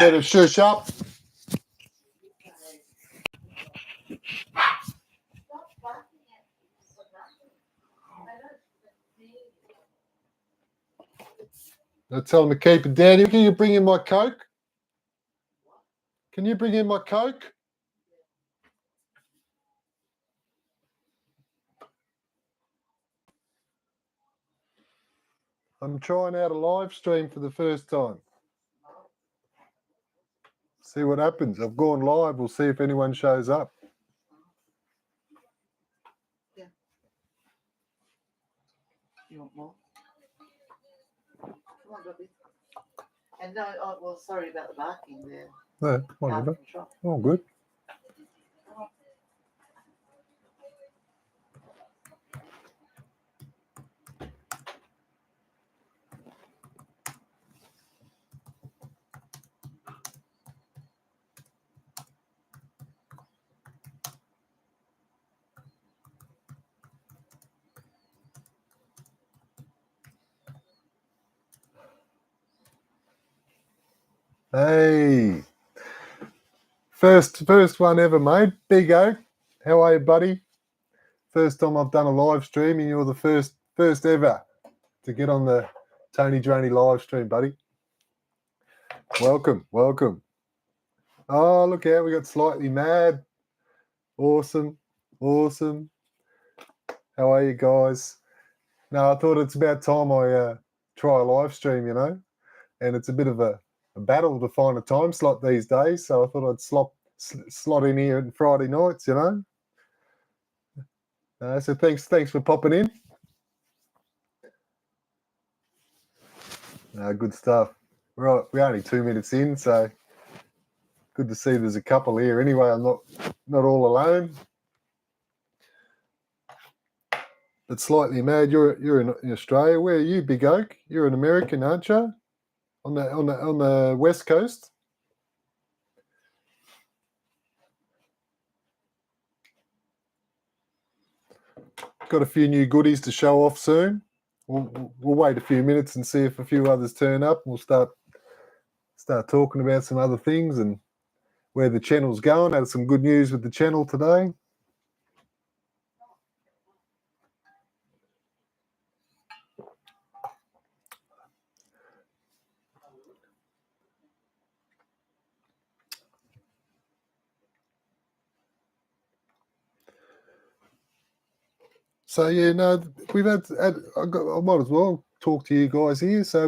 Better shush up. I tell him to keep it down. Can you bring in my Coke? Can you bring in my Coke? I'm trying out a live stream for the first time. See what happens. I've gone live. We'll see if anyone shows up. Yeah. You want more? Come on, Bobby. And no, oh, well, sorry about the barking there. No, whatever. Oh, good. Hey, first one ever, mate. Big O, how are you, buddy? First time I've done a live stream, and you're the first ever to get on the Tony Drony live stream, buddy. Welcome. Oh, look out, we got Slightly Mad. Awesome. How are you guys? No, I thought it's about time I try a live stream, and it's a bit of a battle to find a time slot these days, so I thought I'd slot in here on Friday nights, so thanks for popping in. Good stuff. We're only 2 minutes in, so good to see there's a couple here. Anyway, I'm not all alone. But Slightly Mad, you're in Australia. Where are you, Big Oak? You're an American, aren't you? On the West Coast. Got a few new goodies to show off soon. We'll wait a few minutes and see if a few others turn up. We'll start talking about some other things and where the channel's going. Had some good news with the channel today. So yeah, no, we've had I might as well talk to you guys here. So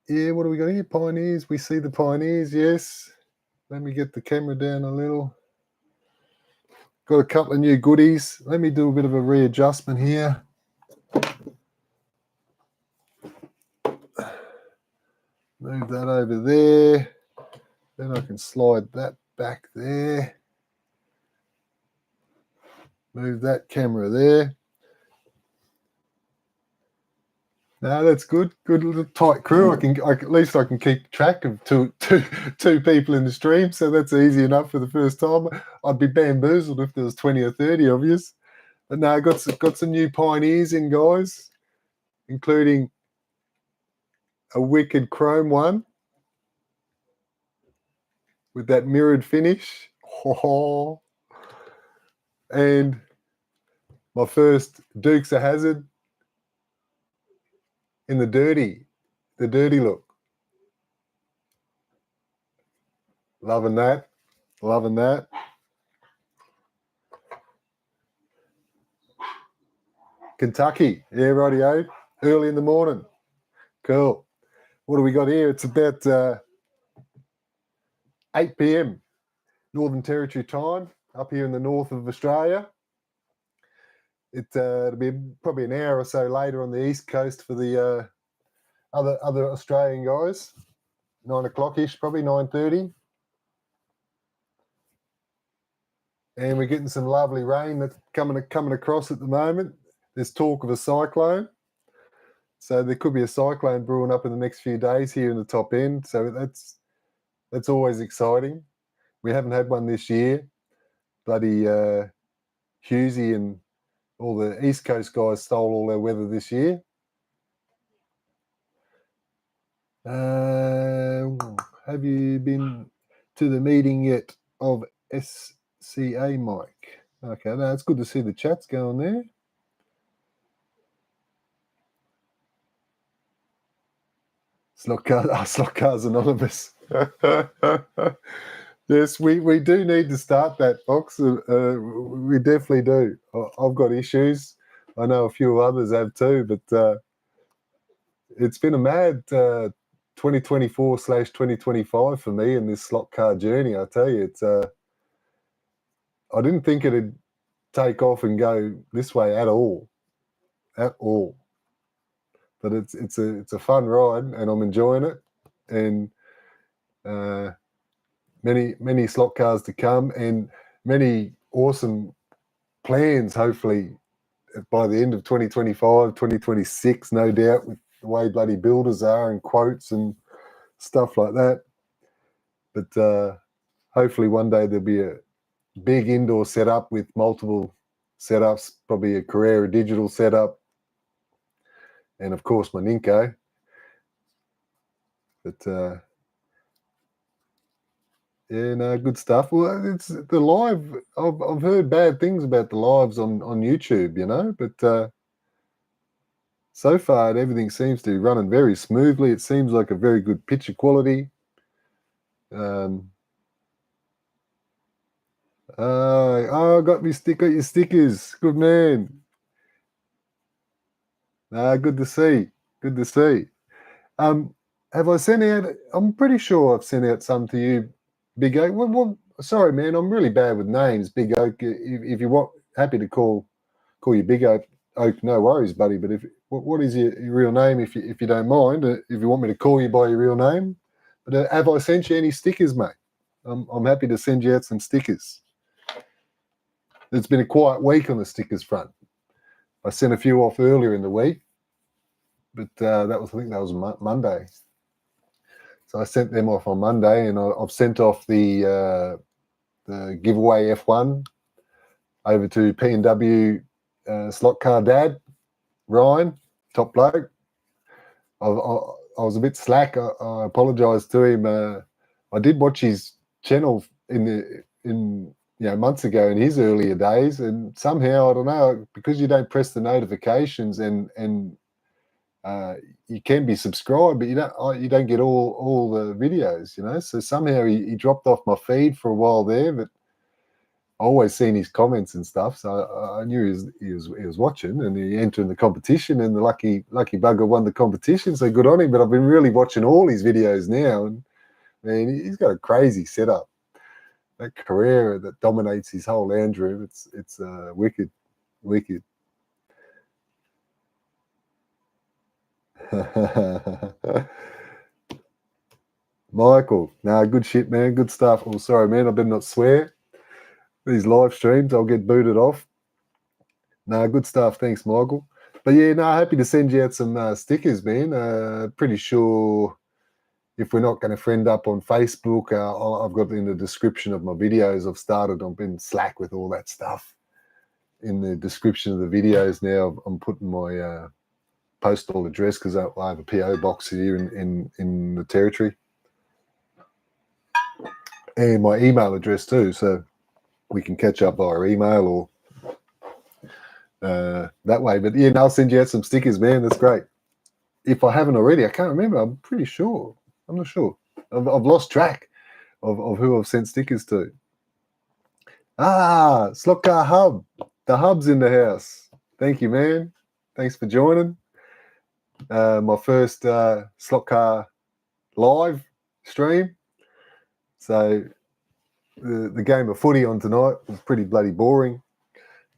yeah, what do we got here? Pioneers. We see the pioneers. Yes. Let me get the camera down a little. Got a couple of new goodies. Let me do a bit of a readjustment here. Move that over there. Then I can slide that back there. Move that camera there. No, that's good. Good little tight crew. At least I can keep track of two people in the stream. So that's easy enough for the first time. I'd be bamboozled if there was 20 or 30 of you. But no, got some new pioneers in, guys, including a wicked chrome one with that mirrored finish. Oh. And my first Dukes of Hazzard in the dirty look. Loving that. Kentucky. Yeah, rightio. Early in the morning. Cool. What do we got here? It's about 8 p.m. Northern Territory time up here in the north of Australia. It'll be probably an hour or so later on the east coast for the other Australian guys. 9 o'clock-ish, probably 9:30. And we're getting some lovely rain that's coming across at the moment. There's talk of a cyclone. So there could be a cyclone brewing up in the next few days here in the top end. So that's always exciting. We haven't had one this year. Bloody Husey and all the East Coast guys stole all their weather this year. Have you been to the meeting yet of SCA, Mike? Okay, no, it's good to see the chats going there. Slotcars Anonymous. Yes, we do need to start that, Fox. We definitely do. I've got issues. I know a few others have too, but it's been a mad 2024/2025 for me in this slot car journey. I tell you, it's I didn't think it'd take off and go this way at all. But it's a fun ride, and I'm enjoying it. And many slot cars to come, and many awesome plans. Hopefully, by the end of 2025, 2026, no doubt, with the way bloody builders are and quotes and stuff like that. But hopefully one day there'll be a big indoor setup with multiple setups, probably a Carrera digital setup, and of course my Ninko. But yeah, no, good stuff. Well, it's the live. I've heard bad things about the lives on YouTube, but so far everything seems to be running very smoothly. It seems like a very good picture quality. Got your stickers. Good man. Good to see. Good to see. Have I sent out? I'm pretty sure I've sent out some to you, Big Oak. Well, sorry, man. I'm really bad with names, Big Oak. If you want, happy to call you Big Oak. No worries, buddy. But what is your real name, if you don't mind? If you want me to call you by your real name, but have I sent you any stickers, mate? I'm happy to send you out some stickers. It's been a quiet week on the stickers front. I sent a few off earlier in the week, but I think that was Monday. So I sent them off on Monday, and I've sent off the giveaway F1 over to P&W slot car dad, Ryan, top bloke. I was a bit slack. I apologise to him. I did watch his channel in months ago in his earlier days, and somehow, I don't know, because you don't press the notifications and you can be subscribed, but you don't get all the videos, So somehow he dropped off my feed for a while there, but I always seen his comments and stuff, so I knew he was watching, and he entered the competition, and the lucky bugger won the competition. So good on him. But I've been really watching all his videos now, and man, he's got a crazy setup. That Carrera that dominates his whole lounge room, it's wicked. Michael, good shit, man. Good stuff. Oh, sorry, man. I better not swear. These live streams, I'll get booted off. Good stuff. Thanks, Michael. But yeah, happy to send you out some stickers, man. Pretty sure if we're not going to friend up on Facebook, I've got in the description of my videos. I've been slack with all that stuff. In the description of the videos now, I'm putting my postal address, because I have a PO box here in the territory, and my email address too, so we can catch up via email or that way. But yeah, I'll send you out some stickers, man. That's great. If I haven't already, I can't remember. I'm pretty sure. I'm not sure. I've lost track of who I've sent stickers to. Slot Car Hub. The Hub's in the house. Thank you, man. Thanks for joining. My first slot car live stream. So the game of footy on tonight was pretty bloody boring.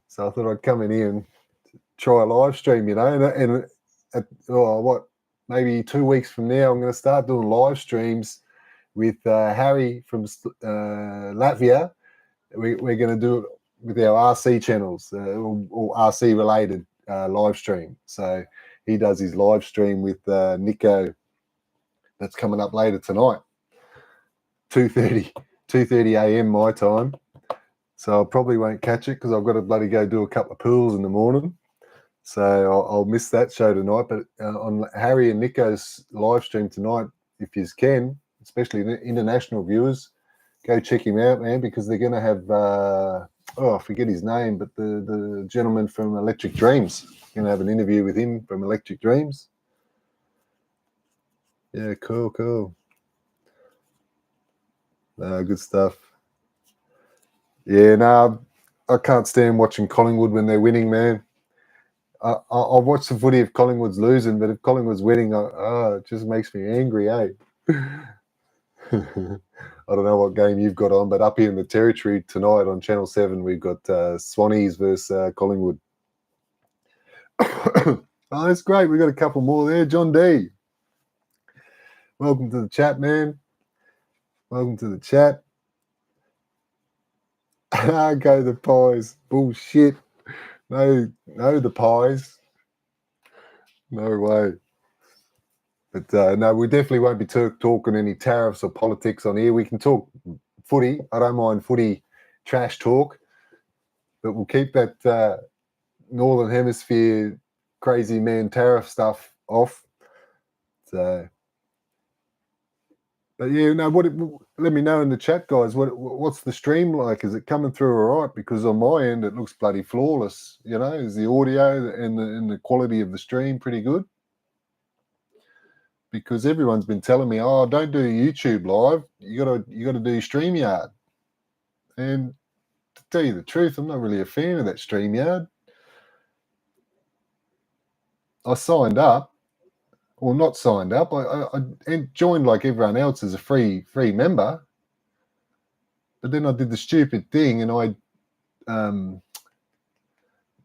So I thought I'd come in here and try a live stream, and maybe 2 weeks from now, I'm going to start doing live streams with Harry from Latvia. We're going to do it with our RC channels, or RC related live stream. So he does his live stream with Nico. That's coming up later tonight, 2:30 a.m. my time. So I probably won't catch it because I've got to bloody go do a couple of pools in the morning. So I'll miss that show tonight. But on Harry and Nico's live stream tonight, if you can, especially the international viewers, go check him out, man, because they're going to have, I forget his name, but the gentleman from Electric Dreams, going to have an interview with him from Electric Dreams. Yeah, cool. Good stuff. Yeah, no, I can't stand watching Collingwood when they're winning, man. I'll watch the footy if Collingwood's losing, but if Collingwood's winning, it just makes me angry, eh? I don't know what game you've got on, but up here in the Territory tonight on Channel 7, we've got Swannies versus Collingwood. Oh, that's great. We've got a couple more there. John D. Welcome to the chat, man. Welcome to the chat. Go the Pies. Bullshit. No, the Pies. No way. But no, we definitely won't be talking any tariffs or politics on here. We can talk footy. I don't mind footy trash talk, but we'll keep that Northern Hemisphere crazy man tariff stuff off. So, but yeah, no. Let me know in the chat, guys. What's the stream like? Is it coming through all right? Because on my end, it looks bloody flawless. You know, is the audio and the quality of the stream pretty good? Because everyone's been telling me, oh, don't do YouTube live. You gotta do StreamYard. And to tell you the truth, I'm not really a fan of that StreamYard. I signed up, or not signed up. I joined like everyone else as a free member. But then I did the stupid thing, and I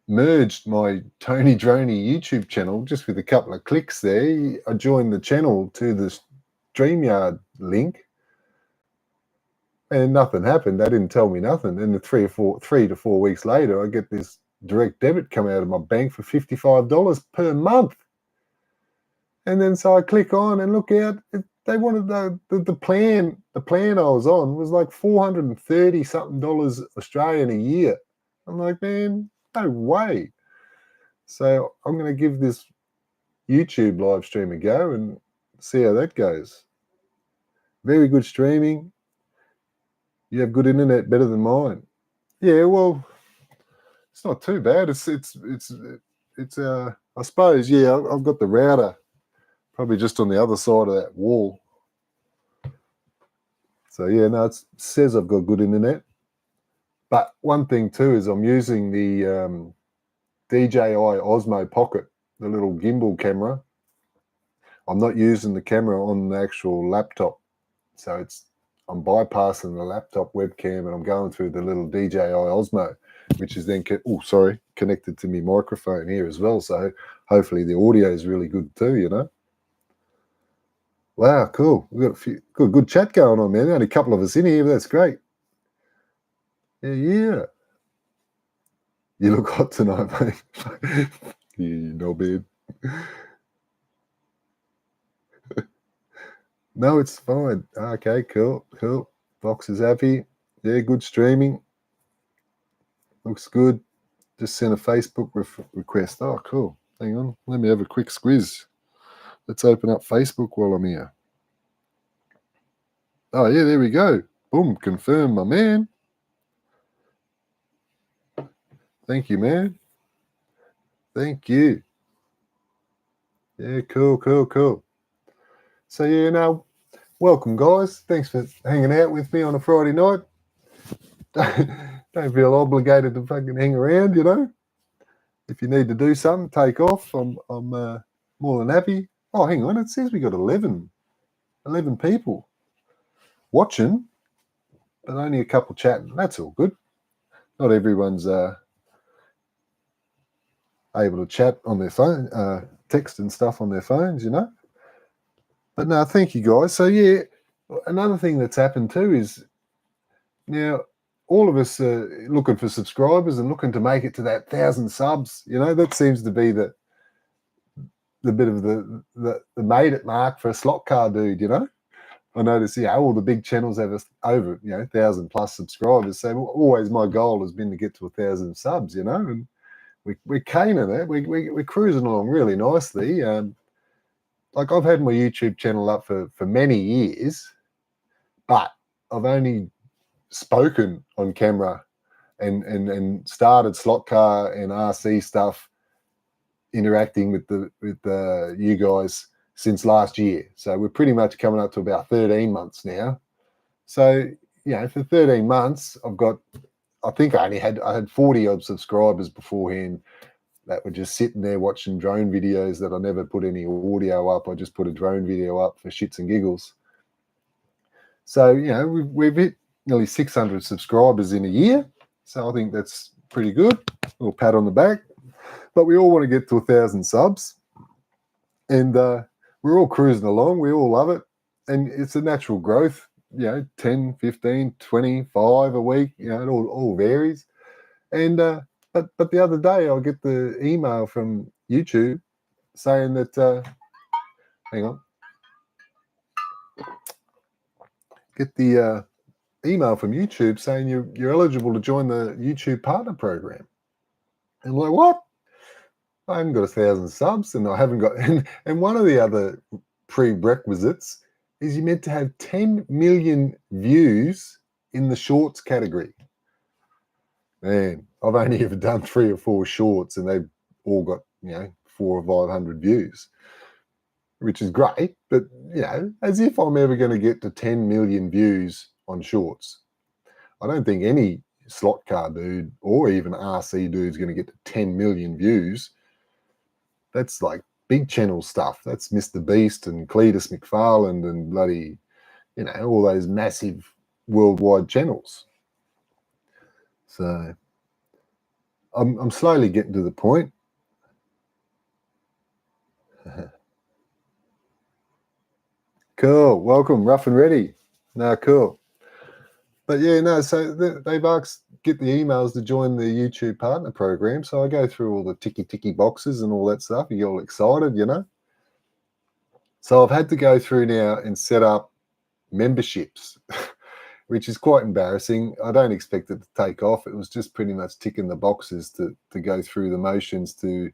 merged my Tony Drony YouTube channel just with a couple of clicks there. I joined the channel to the StreamYard link, and nothing happened. They didn't tell me nothing. And the 3 to 4 weeks later, I get this direct debit come out of my bank for $55 per month. And then so I click on and look out. They wanted the plan. The plan I was on was like $430 something Australian a year. I'm like, man, no way. So I'm going to give this YouTube live stream a go and see how that goes. Very good streaming. You have good internet, better than mine. Yeah, well, it's not too bad. It's I suppose, yeah, I've got the router probably just on the other side of that wall. So yeah, no, it says I've got good internet. But one thing too is I'm using the DJI Osmo Pocket, the little gimbal camera. I'm not using the camera on the actual laptop. So I'm bypassing the laptop webcam and I'm going through the little DJI Osmo, which is then connected to my microphone here as well. So hopefully the audio is really good too, you know. Wow, cool. We've got a good chat going on, man. Only a couple of us in here, but that's great. Yeah. You look hot tonight, mate. You know, babe. No, it's fine. Okay, cool. Fox is happy. Yeah, good streaming. Looks good. Just sent a Facebook request. Oh, cool. Hang on. Let me have a quick squiz. Let's open up Facebook while I'm here. Oh, yeah, there we go. Boom, confirm, my man. Thank you, man. Thank you. Yeah, cool. So, yeah, no, welcome, guys. Thanks for hanging out with me on a Friday night. Don't feel obligated to fucking hang around, you know. If you need to do something, take off. I'm more than happy. Oh, hang on. It says we got 11 people watching, but only a couple chatting. That's all good. Not everyone's able to chat on their phone, text and stuff on their phones, you know. But no, thank you, guys. So, yeah, another thing that's happened too is now all of us are looking for subscribers and looking to make it to that 1,000 subs. You know, that seems to be the bit of the made it mark for a slot car dude, you know. I notice, all the big channels have over, 1,000 plus subscribers. So always my goal has been to get to 1,000 subs, you know, and we're caning it. We're cruising along really nicely. like I've had my YouTube channel up for many years, but I've only spoken on camera and started slot car and RC stuff, interacting with you guys since last year. So we're pretty much coming up to about 13 months now. So, you know, for 13 months, I think I had 40 odd subscribers beforehand that were just sitting there watching drone videos that I never put any audio up. I just put a drone video up for shits and giggles. So, you know, we've hit nearly 600 subscribers in a year. So I think that's pretty good. A little pat on the back. But we all want to get to 1,000 subs. And we're all cruising along. We all love it. And it's a natural growth, you know, 10, 15, 25 a week. You know, it all varies. And but the other day I'll get the email from YouTube saying that, hang on, get the email from YouTube saying you're eligible to join the YouTube Partner Program. And I'm like, what? I haven't got 1,000 subs, and I haven't got. And one of the other prerequisites is you're meant to have 10 million views in the shorts category. Man, I've only ever done 3 or 4 shorts, and they've all got 400 or 500 views, which is great. But as if I'm ever going to get to 10 million views on shorts. I don't think any slot car dude or even RC dude is going to get to 10 million views. That's like big channel stuff. That's Mr. Beast and Cletus McFarland and bloody, all those massive worldwide channels. So I'm slowly getting to the point. Cool. Welcome, Rough and Ready. No, cool. But so they've asked, get the emails to join the YouTube Partner Program. So I go through all the ticky boxes and all that stuff. You get all excited, So I've had to go through now and set up memberships, which is quite embarrassing. I don't expect it to take off. It was just pretty much ticking the boxes to go through the motions to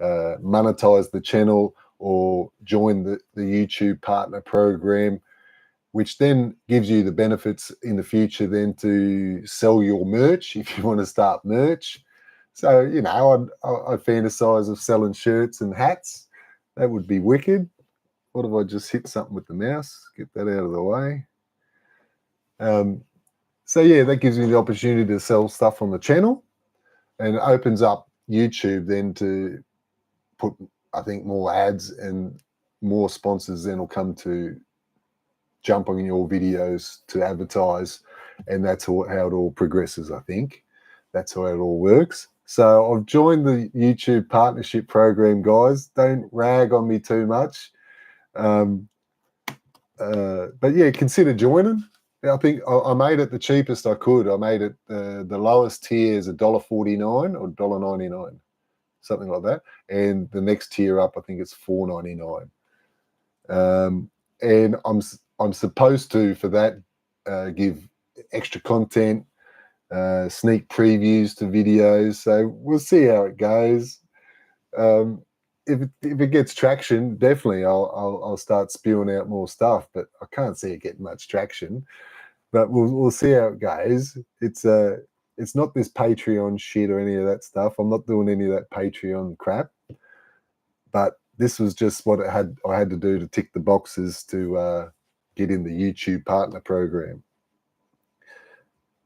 monetize the channel or join the YouTube Partner Program, which then gives you the benefits in the future then to sell your merch if you want to start merch. So, I fantasize of selling shirts and hats. That would be wicked. What if I just hit something with the mouse? Get that out of the way. That gives me the opportunity to sell stuff on the channel, and it opens up YouTube then to put, I think, more ads, and more sponsors then will come to jump on your videos to advertise, and that's how it all progresses. I think that's how it all works. So I've joined the YouTube Partnership Program, guys. Don't rag on me too much, but consider joining. I think I made it the cheapest I could. I made it the lowest tier is $1.49 or $1.99, something like that, and the next tier up I think it's $4.99. And I'm supposed to, for that, give extra content, sneak previews to videos. So we'll see how it goes. If it gets traction, definitely I'll start spewing out more stuff. But I can't see it getting much traction. But we'll see how it goes. It's not this Patreon shit or any of that stuff. I'm not doing any of that Patreon crap. But this was just what I had to do to tick the boxes to get in the YouTube Partner Program.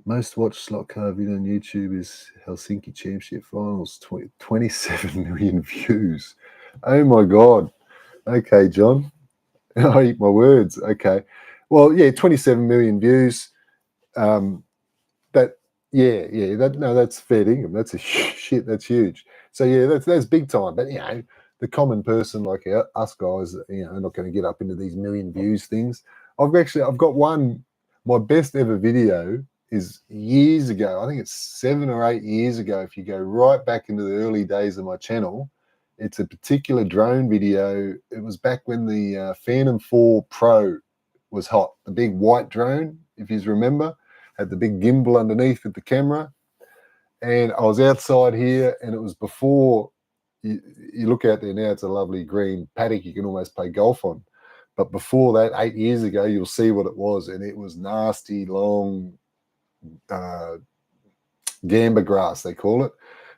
Most watched slot car video on YouTube is Helsinki Championship Finals, 27 million views. Oh my God. Okay, John. I eat my words. Okay. Well, 27 million views. That's fair income. That's that's huge. So that's big time. But the common person like us guys, are not going to get up into these million views things. I've got one. My best ever video is years ago. I think it's 7 or 8 years ago. If you go right back into the early days of my channel, it's a particular drone video. It was back when the Phantom 4 Pro was hot. The big white drone, if you remember, had the big gimbal underneath with the camera. And I was outside here, and it was before you look out there now, it's a lovely green paddock you can almost play golf on. But before that, 8 years ago, you'll see what it was, and it was nasty, long gamba grass, they call it.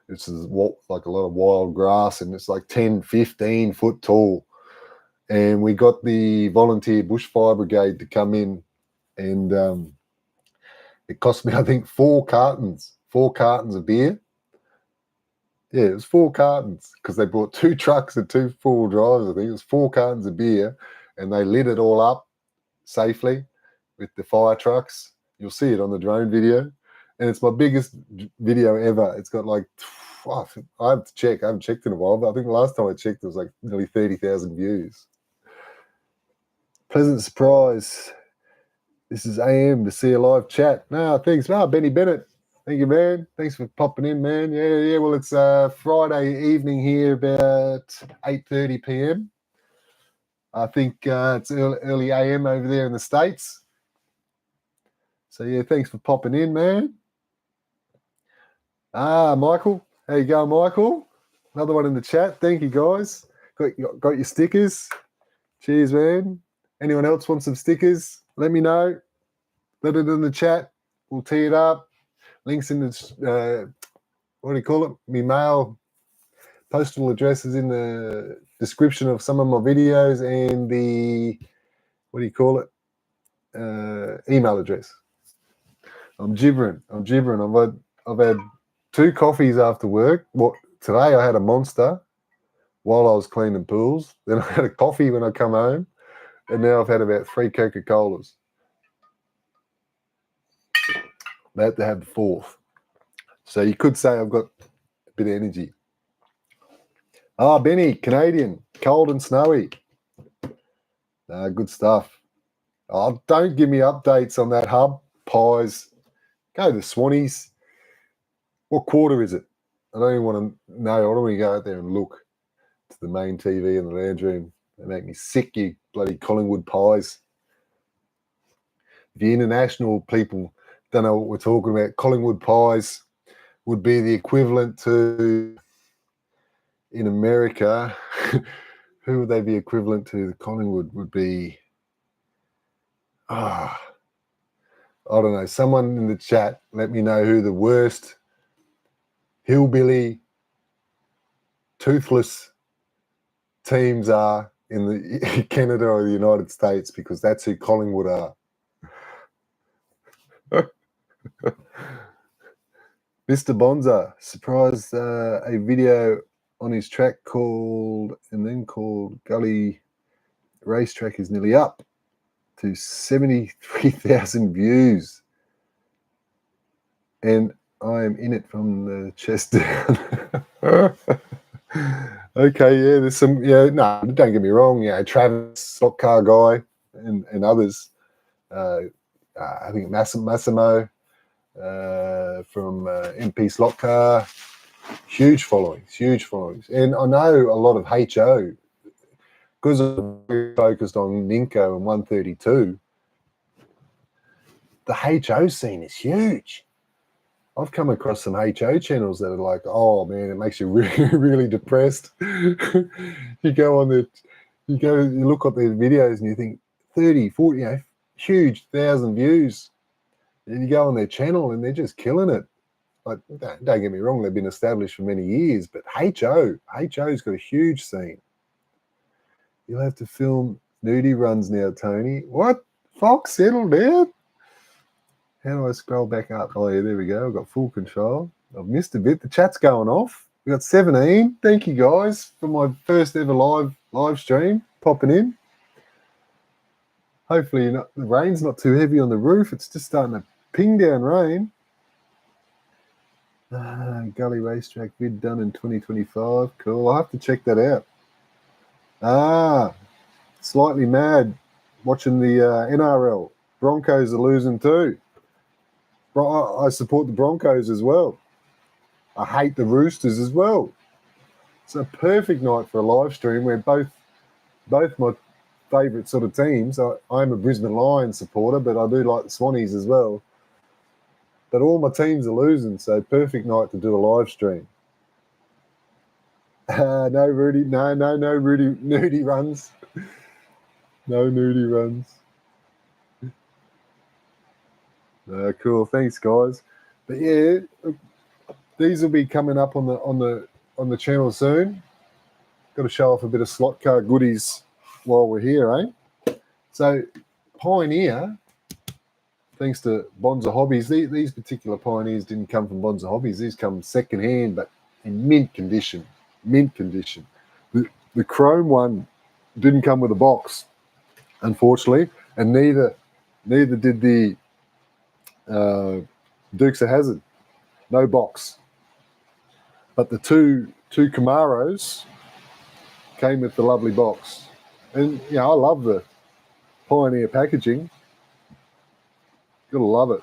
It's like a lot of wild grass, and it's like 10, 15 foot tall. And we got the volunteer bushfire brigade to come in, and it cost me, I think, 4 cartons of beer. Yeah, it was 4 cartons because they brought 2 trucks and 2 4-wheel drives. I think it was 4 cartons of beer, and they lit it all up safely with the fire trucks. You'll see it on the drone video, and it's my biggest video ever. It's got like, I have to check. I haven't checked in a while, but I think the last time I checked, it was like nearly 30,000 views. Pleasant surprise. This is AM to see a live chat. No, thanks. Benny Bennett. Thank you, man. Thanks for popping in, man. Yeah. Well, it's Friday evening here, about 8:30 p.m. I think it's early AM over there in the States. So, yeah, thanks for popping in, man. Michael. How you going, Michael? Another one in the chat. Thank you, guys. Got your stickers. Cheers, man. Anyone else want some stickers? Let me know. Let it in the chat. We'll tee it up. Links in the, what do you call it? Me mail, postal addresses in the description of some of my videos, and the, what do you call it? Email address. I'm gibbering. I've had 2 coffees after work. Today I had a Monster while I was cleaning pools. Then I had a coffee when I come home, and now I've had about 3 Coca-Colas. I had to have the 4th. So you could say I've got a bit of energy. Benny, Canadian, cold and snowy. Good stuff. Don't give me updates on that hub. Pies. Go to Swannies. What quarter is it? I don't even want to know. I don't want to go out there and look to the main TV in the lounge room. They make me sick, you bloody Collingwood pies. The international people don't know what we're talking about. Collingwood pies would be the equivalent to, in America, who would they be equivalent to? The Collingwood would be, I don't know. Someone in the chat, let me know who the worst hillbilly, toothless teams are in the Canada or the United States, because that's who Collingwood are. Mr. Bonza surprised a video on his track called Gully Racetrack is nearly up to 73,000 views, and I am in it from the chest down. Okay, yeah, there's some, no, don't get me wrong, Travis, slotcar guy, and others. I think Massimo from MP Slotcar, huge followings. And I know a lot of HO, because I'm very focused on Ninko and 132. The HO scene is huge. I've come across some HO channels that are like, oh man, it makes you really, really depressed. You look at their videos and you think 30, 40, huge 1,000 views. And you go on their channel and they're just killing it. Like, don't get me wrong, they've been established for many years, but HO's got a huge scene. You'll have to film nudie runs now, Tony. What? Fox, settle down. How do I scroll back up? Oh, yeah, there we go. I've got full control. I've missed a bit. The chat's going off. We got 17. Thank you, guys, for my first ever live stream, popping in. Hopefully the rain's not too heavy on the roof. It's just starting to ping down rain. Gully Racetrack vid done in 2025. Cool. I'll have to check that out. Slightly mad watching the NRL. Broncos are losing too. I support the Broncos as well. I hate the Roosters as well. It's a perfect night for a live stream where both my favourite sort of teams. I'm a Brisbane Lions supporter, but I do like the Swannies as well. But all my teams are losing, so perfect night to do a live stream. No, Rudy. No, Rudy. Nudie runs. No nudie runs. Cool. Thanks, guys. But yeah, these will be coming up on the channel soon. Got to show off a bit of slot car goodies while we're here, eh? So, Pioneer, thanks to Bonza Hobbies, these particular Pioneers didn't come from Bonza Hobbies. These come second hand, but in mint condition. Mint condition. The chrome one didn't come with a box, unfortunately, and neither did the Dukes of Hazzard. No box. But the two Camaros came with the lovely box. And, I love the Pioneer packaging. Gotta love it.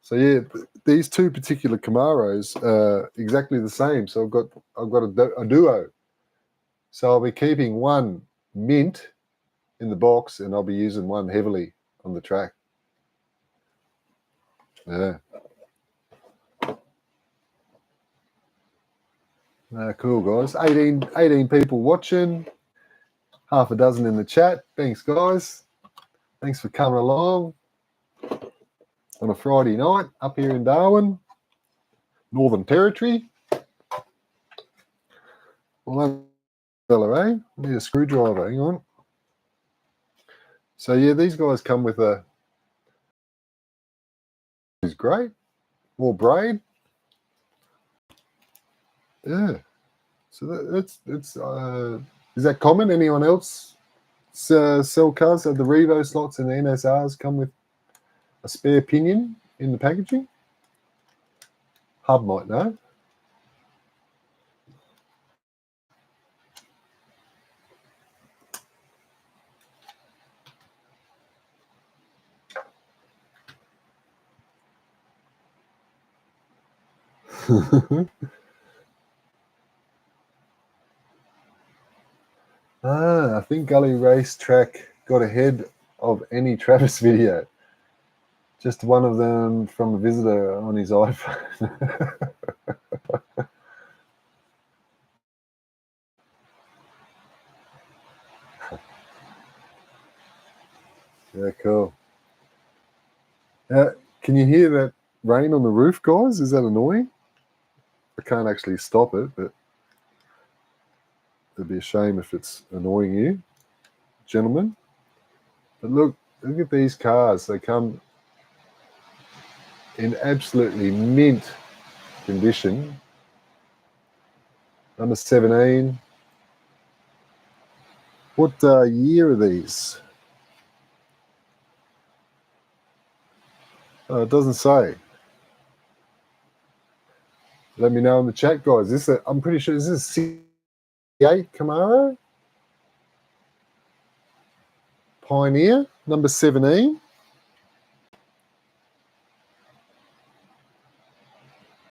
So, yeah, these two particular Camaros are exactly the same. So I've got a duo. So I'll be keeping one mint in the box and I'll be using one heavily on the track. Yeah. Cool, guys. 18 people watching. Half a dozen in the chat. Thanks, guys. Thanks for coming along on a Friday night up here in Darwin, Northern Territory. Well, fella, eh? I need a screwdriver. Hang on. So, yeah, these guys come with a... It's great. More braid. Yeah. So that's is that common? Anyone else sell cars? The Revo slots and the NSRs come with a spare pinion in the packaging? Hub might know. I think Gully Racetrack got ahead of any Travis video. Just one of them from a visitor on his iPhone. Yeah, cool. Can you hear that rain on the roof, guys? Is that annoying? I can't actually stop it, but it'd be a shame if it's annoying you, gentlemen. But look at these cars. They come in absolutely mint condition. Number 17. What year are these? It doesn't say. Let me know in the chat, guys. I'm pretty sure this is 68 Camaro. Pioneer, number 17.